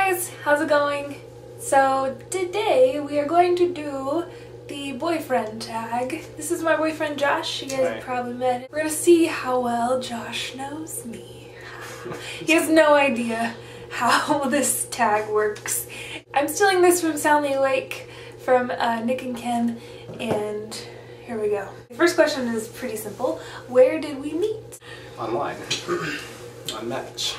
guys, how's it going? So today we are going to do the boyfriend tag. This is my boyfriend Josh. You guys have probably met him. We're gonna see how well Josh knows me. He has no idea how this tag works. I'm stealing this from Soundly Awake from Nick and Ken, and here we go. The first question is pretty simple. Where did we meet? Online. On Match.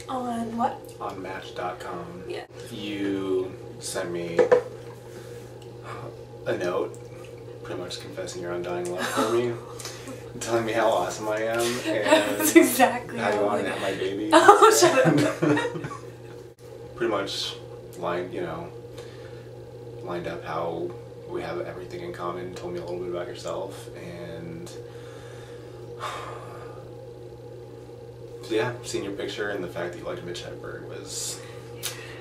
On what? On Match.com. Yeah. You sent me a note, pretty much confessing your undying love for me, telling me how awesome I am, and that's exactly how you wanted to have my baby. Oh, shut up. Pretty much lined up how we have everything in common, told me a little bit about yourself, and so yeah, seeing your picture and the fact that you liked Mitch Hedberg was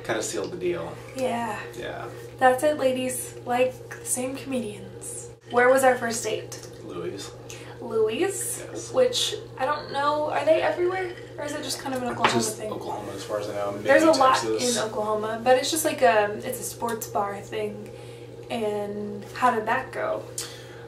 kind of sealed the deal. Yeah. Yeah. That's it, ladies. Like the same comedians. Where was our first date? Louis. Louis? Yes. Which, I don't know, are they everywhere? Or is it just kind of an Oklahoma thing? Oklahoma as far as I know. Maybe There's a lot Texas. in Oklahoma, but it's just like it's a sports bar thing. And how did that go?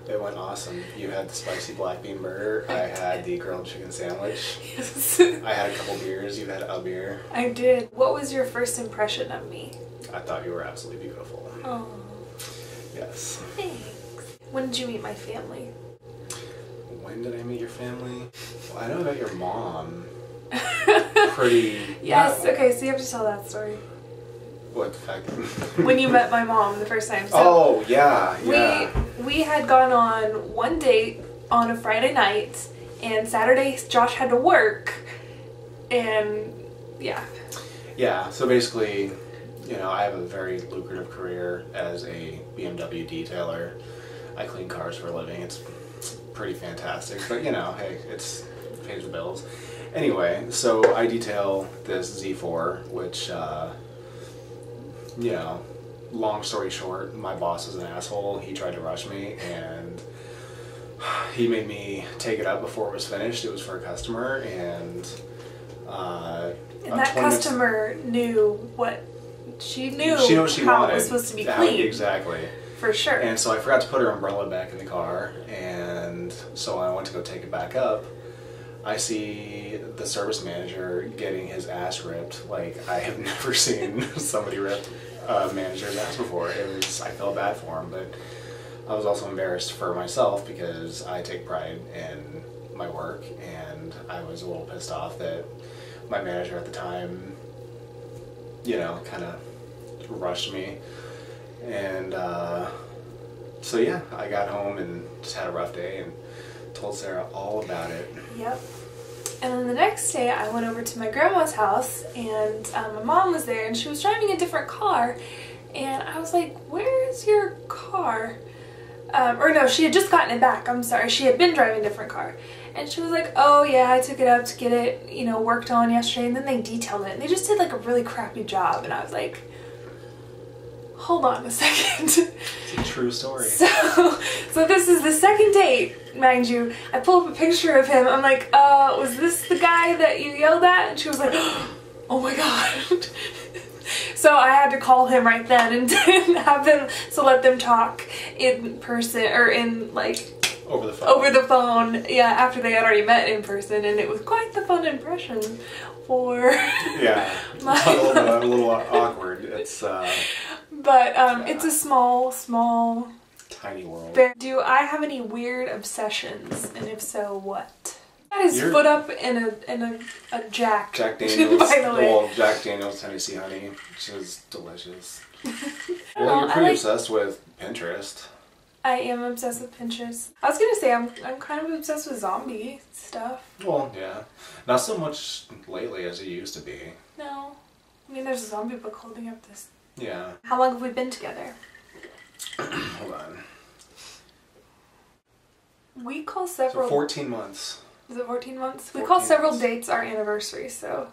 It went awesome. You had the spicy black bean burger. I had the grilled chicken sandwich. Yes. I had a couple beers. You had a beer. I did. What was your first impression of me? I thought you were absolutely beautiful. Oh. Yes. Thanks. When did you meet my family? When did I meet your family? Well, I know about your mom. Pretty... Yes, okay, so you have to tell that story. What the fact? When you met my mom the first time. So oh, yeah. We had gone on one date on a Friday night, and Saturday Josh had to work, and yeah. Yeah, so basically, you know, I have a very lucrative career as a BMW detailer. I clean cars for a living. It's pretty fantastic, but you know, hey, it pays the bills. Anyway, so I detail this Z4, which, you know, long story short, my boss is an asshole. He tried to rush me, and he made me take it up before it was finished. It was for a customer, and that customer knew what she knew. She knew what she how wanted. It was supposed to be clean. Exactly. For sure. And so I forgot to put her umbrella back in the car, and so when I went to go take it back up, I see the service manager getting his ass ripped like I have never seen somebody rip a manager's ass before. I felt bad for him, but I was also embarrassed for myself because I take pride in my work, and I was a little pissed off that my manager at the time, you know, kind of rushed me. And so yeah, I got home and just had a rough day and told Sarah all about it. Yep. And then the next day I went over to my grandma's house, and my mom was there, and she was driving a different car, and I was like, where's your car? Or no, she had just gotten it back. I'm sorry, she had been driving a different car. And she was like, oh yeah, I took it up to get it, you know, worked on yesterday, and then they detailed it, and they just did like a really crappy job. And I was like, hold on a second. It's a true story. So this is the second date, mind you. I pull up a picture of him. I'm like, was this the guy that you yelled at? And she was like, oh my god. So I had to call him right then and have them, let them talk in person, or in like... Over the phone. Over the phone, yeah, after they had already met in person, and it was quite the fun impression for... Yeah, a little awkward. It's, But it's a small... tiny world. Do I have any weird obsessions, and if so, what? Got his foot up in a Jack. Jack Daniels. By the way. Well, Jack Daniels Tennessee Honey, which is delicious. Well, you're pretty obsessed with Pinterest. I am obsessed with Pinterest. I was gonna say I'm kind of obsessed with zombie stuff. Well, yeah, not so much lately as it used to be. No, I mean there's a zombie book holding up this. Yeah. How long have we been together? Hold on. We call several... So 14 months. Is it 14 months? We call several dates our anniversary, so...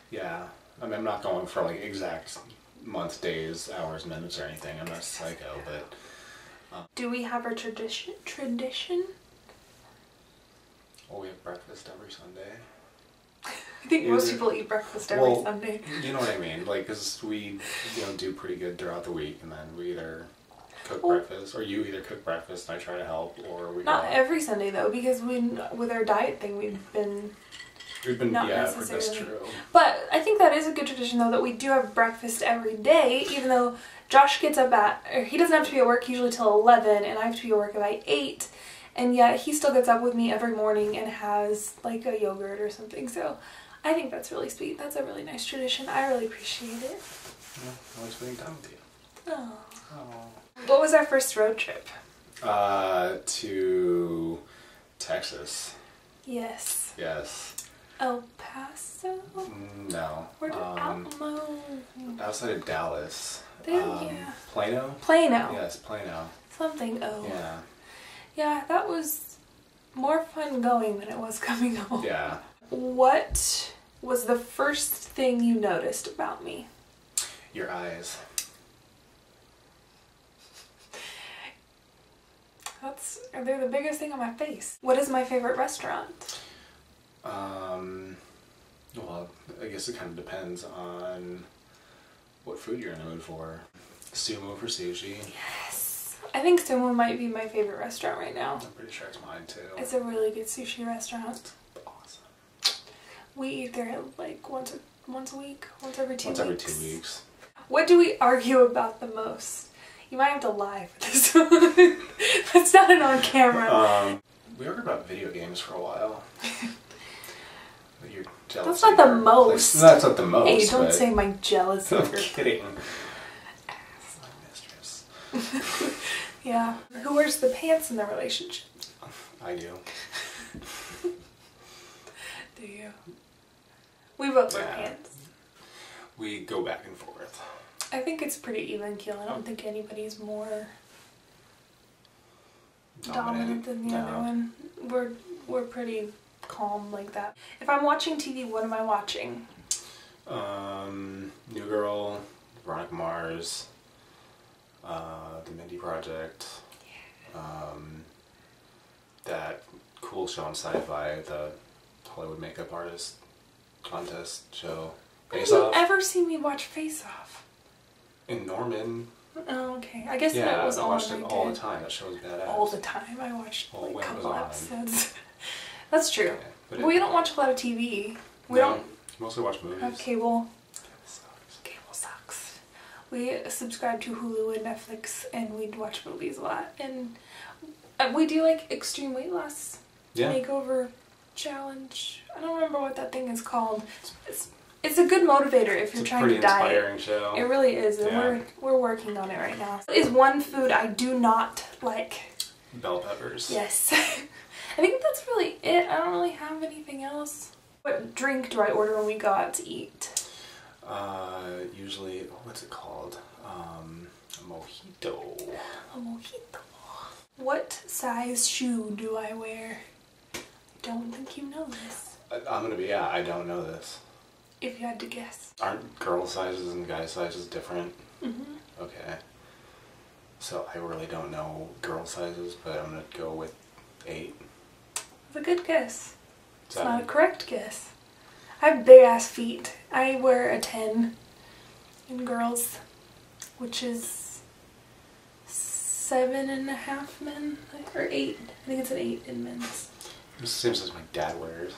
Yeah. I mean, I'm not going for like exact months, days, hours, minutes, or anything. I'm not psycho, but... Do we have a tradition? Well, we have breakfast every Sunday. I think most people eat breakfast every Sunday. You know what I mean? Like, because we, do pretty good throughout the week, and then we either cook breakfast, or you either cook breakfast and I try to help, or we not every Sunday though, because with our diet thing we've been not necessarily. That's true. But I think that is a good tradition though, that we do have breakfast every day, even though Josh gets up he doesn't have to be at work usually till 11, and I have to be at work by 8. And yet he still gets up with me every morning and has like a yogurt or something. So I think that's really sweet. That's a really nice tradition. I really appreciate it. Yeah, I like spending time with you. Oh. What was our first road trip? To Texas. Yes. Yes. El Paso? No. Where did Alamo? Outside of Dallas. Yeah. Plano? Plano. Yes, Plano. Something. Yeah. Yeah, that was more fun going than it was coming home. Yeah. What was the first thing you noticed about me? Your eyes. They're the biggest thing on my face. What is my favorite restaurant? Well, I guess it kind of depends on what food you're in the mood for. Sumo for sushi. Yes. I think Sumo might be my favorite restaurant right now. I'm pretty sure it's mine too. It's a really good sushi restaurant. It's awesome. We eat there like once a week, once every 2 weeks. Once every 2 weeks. What do we argue about the most? You might have to lie for this one. That's not an on camera. We argued about video games for a while. You're jealous. That's not the most. That's not the most. Hey, don't say my jealousy. I'm kidding. Ass. My mistress. Yeah. Who wears the pants in the relationship? I do. Do you? We both wear pants. We go back and forth. I think it's pretty even keel. I don't think anybody's more dominant than the other one. We're pretty calm like that. If I'm watching TV, what am I watching? New Girl, Veronica Mars, The Mindy Project, that cool show on Sci-Fi, the Hollywood Makeup Artist Contest show. Have you ever seen me watch Face Off? In Norman. Oh, okay. I guess that was I on. watched it all the time. That show was badass. All the time. I watched when a it couple was on. episodes. That's true. Yeah, but We don't watch a lot of TV. We don't mostly watch movies. have cable. Cable sucks. We subscribe to Hulu and Netflix, and we watch movies a lot. And we do like extreme weight loss makeover challenge. I don't remember what that thing is called. It's a good motivator if you're trying to diet. It's a pretty inspiring show. It really is, and we're working on it right now. What is one food I do not like? Bell peppers. Yes. I think that's really it. I don't really have anything else. What drink do I order when we go out to eat? Usually, what's it called? A mojito. A mojito. What size shoe do I wear? I don't think you know this. I don't know this. If you had to guess. Aren't girl sizes and guy sizes different? Mm-hmm. Okay. So I really don't know girl sizes, but I'm going to go with 8. That's a good guess. It's 7. not a correct guess. I have big ass feet. I wear a 10 in girls, which is 7.5 men, or 8. I think it's an 8 in men's. This seems like my dad wears.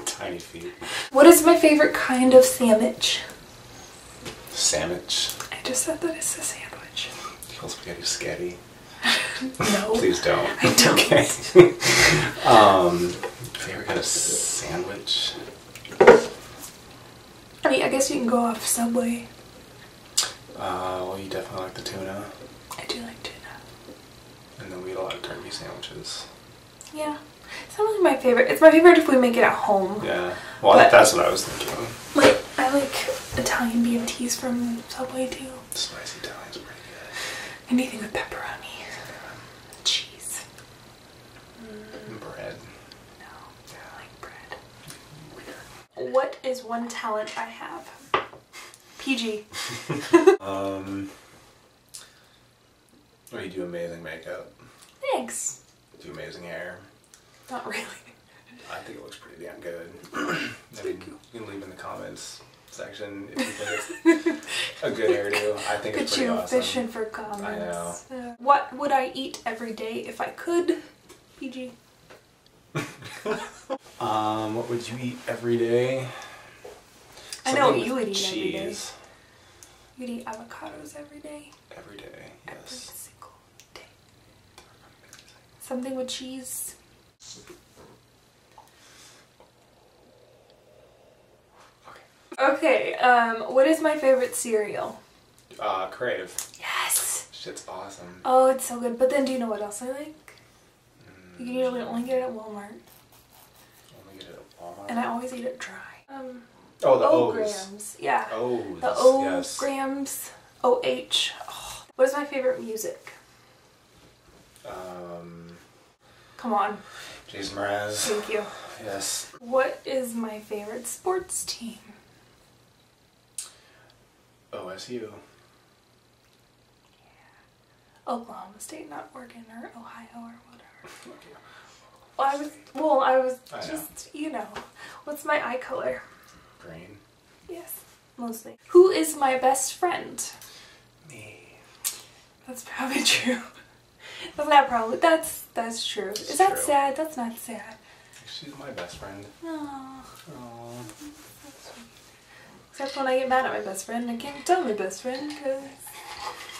Tiny feet. What is my favorite kind of sandwich? Sandwich. I just said that it's a sandwich. You call spaghetti scatty? No. Please don't. I don't. Okay. Favorite kind of sandwich? I mean, I guess you can go off Subway. Well, you definitely like the tuna. I do like tuna. And then we eat a lot of turkey sandwiches. Yeah. It's not really my favorite. It's my favorite if we make it at home. Yeah. Well, that's what I was thinking. Like, I like Italian BMTs from Subway too. Spicy Italian's pretty good. Anything with pepperoni. Cheese. Bread. No. I like bread. Weird. What is one talent I have? PG. Oh, you do amazing makeup. Thanks. Do amazing hair. Not really. I think it looks pretty damn good. I mean, you can leave in the comments section if you think it's a good hairdo. I think it's pretty awesome. Fishing for comments. I know. What would I eat every day if I could? PG. What would you eat every day? I know what you would eat cheese. Every day. You'd eat avocados every day. Every day, yes. Every single day. Something with cheese. Okay, what is my favorite cereal? Crave. Yes! Shit's awesome. Oh, it's so good. But then do you know what else I like? You can usually only get it at Walmart. Only get it at Walmart? And I always eat it dry. Oh, the O O's. grams. Yeah. O's. The O yes. grams. OH. Oh. What is my favorite music? Come on. Jason Mraz. Thank you. Yes. What is my favorite sports team? OSU. Oklahoma State, not Oregon or Ohio or whatever. Okay. Well, I was I just, you know. What's my eye color? Green. Yes, mostly. Who is my best friend? Me. That's probably true. That's not probably. That's true. Is that true. sad? That's not sad. She's my best friend. Aww. Aww. Except when I get mad at my best friend, I can't tell my best friend because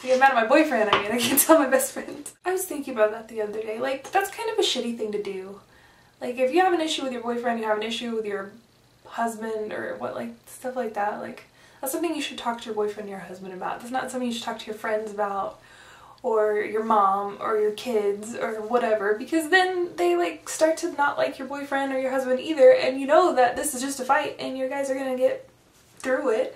I get mad at my boyfriend. I can't tell my best friend. I was thinking about that the other day. Like, that's kind of a shitty thing to do. Like, if you have an issue with your boyfriend, you have an issue with your husband or what, like, stuff like that. Like, that's something you should talk to your boyfriend or your husband about. That's not something you should talk to your friends about, or your mom, or your kids, or whatever, because then they, like, start to not like your boyfriend or your husband either, and you know that this is just a fight, and you guys are gonna get through it.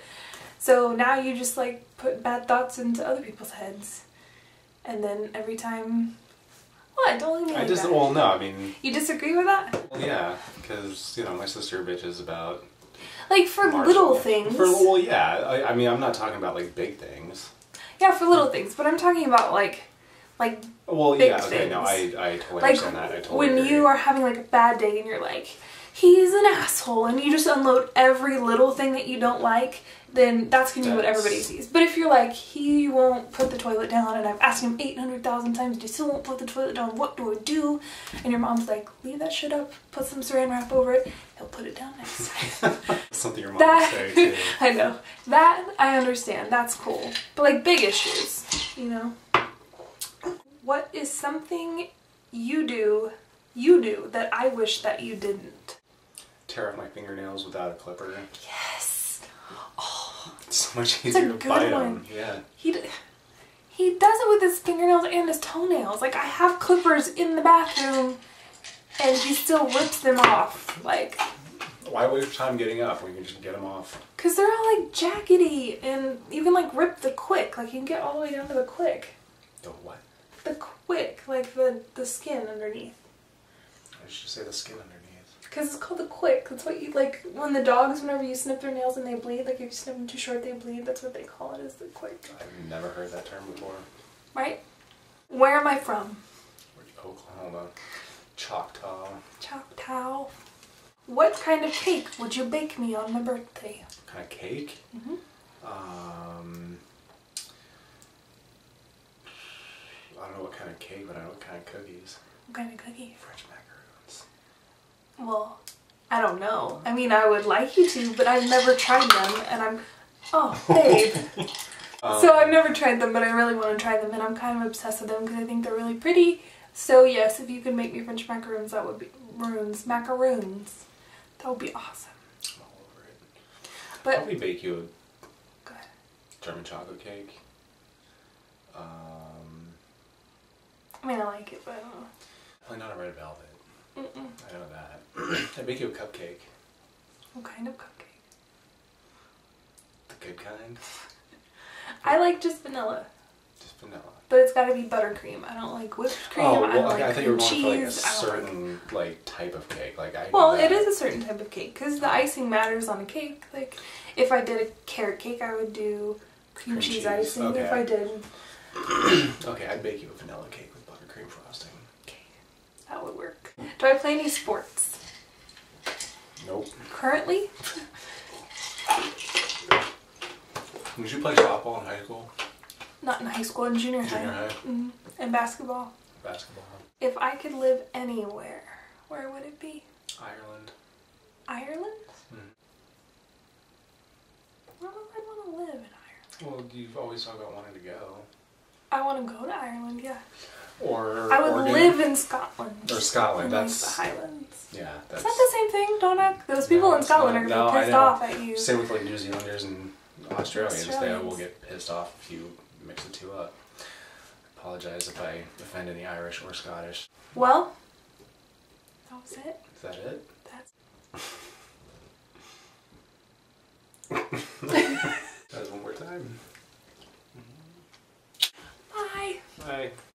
So now you just, like, put bad thoughts into other people's heads, and then every time... What? Don't look at me like that. Well, no, I mean... You disagree with that? Well, yeah, because, you know, my sister bitches about... Like, for little things. Well, yeah, I mean, I'm not talking about, like, big things. Yeah, for little things, but I'm talking about, like well, big yeah, okay, things. no, I totally like, understand that. I totally when agree. you are having, like, a bad day and you're like, he's an asshole, and you just unload every little thing that you don't like, then that's gonna be what everybody sees. But if you're like, he won't put the toilet down, and I've asked him 800,000 times, he still won't put the toilet down, what do I do? And your mom's like, leave that shit up, put some saran wrap over it, he'll put it down next time. Something your mom would say, too. I know. That, I understand. That's cool. But, like, big issues, you know? What is something you do that I wish that you didn't? Tear up my fingernails without a clipper. Yes. Oh, it's so much easier to bite them. Yeah. He does it with his fingernails and his toenails. Like, I have clippers in the bathroom, and he still rips them off. Like, why waste time getting up when you can just get them off? Because they're all, like, jaggedy, and you can, like, rip the quick. Like, you can get all the way down to the quick. The what? The quick, like the skin underneath. I should say the skin underneath. Because it's called the quick. That's what you, like, when the dogs, whenever you snip their nails and they bleed, like if you snip them too short they bleed, that's what they call it, is the quick. I've never heard that term before. Right? Where am I from? Oklahoma. Choctaw. Choctaw. What kind of cake would you bake me on my birthday? What kind of cake? Mm-hmm. I don't know what kind of cake, but I know what kind of cookies. What kind of cookie? French macaroons. Well, I don't know. I mean, I would like you to, but I've never tried them, and I'm... Oh, babe. So I've never tried them, but I really want to try them, and I'm kind of obsessed with them because I think they're really pretty. So yes, if you could make me French macaroons, that would be... Macaroons. That would be awesome. I'm all over it. But... I'll probably bake you a Go ahead. German chocolate cake. I mean, I like it, but I don't know. Probably not a red velvet. Mm-mm. I know that. I'd make you a cupcake. What kind of cupcake? The good kind. I like just vanilla. Just vanilla. But it's gotta be buttercream. I don't like whipped cream. Oh, well, I don't okay, like I thought you were going cheese. for like a certain like type of cake. Like I. Well, it is a certain type of cake because the icing matters on a cake. Like, if I did a carrot cake, I would do cream cheese icing. Okay. If I did. Okay, I'd bake you a vanilla cake with buttercream frosting. Okay, that would work. Do I play any sports? Nope. Currently? Did you play softball in high school? Not in high school, in junior high. Junior high? Mm-hmm. And basketball. Basketball. If I could live anywhere, where would it be? Ireland. Ireland? Hmm. I don't know if I'd want to live in Ireland. Well, you've always talked about wanting to go. I want to go to Ireland, yeah. Or I would Oregon. live in Scotland. Or Scotland, That's that's... the Highlands. Yeah, that's... Is that the same thing? Don't act. Those people No, in it's Scotland not. are going to No, be pissed I know. off at you. Same with like New Zealanders and Australians. They Australians. will get pissed off if you mix the two up. I apologize if I offend any Irish or Scottish. Well, that was it. Is that it? That's... That was one more time. Bye. Bye.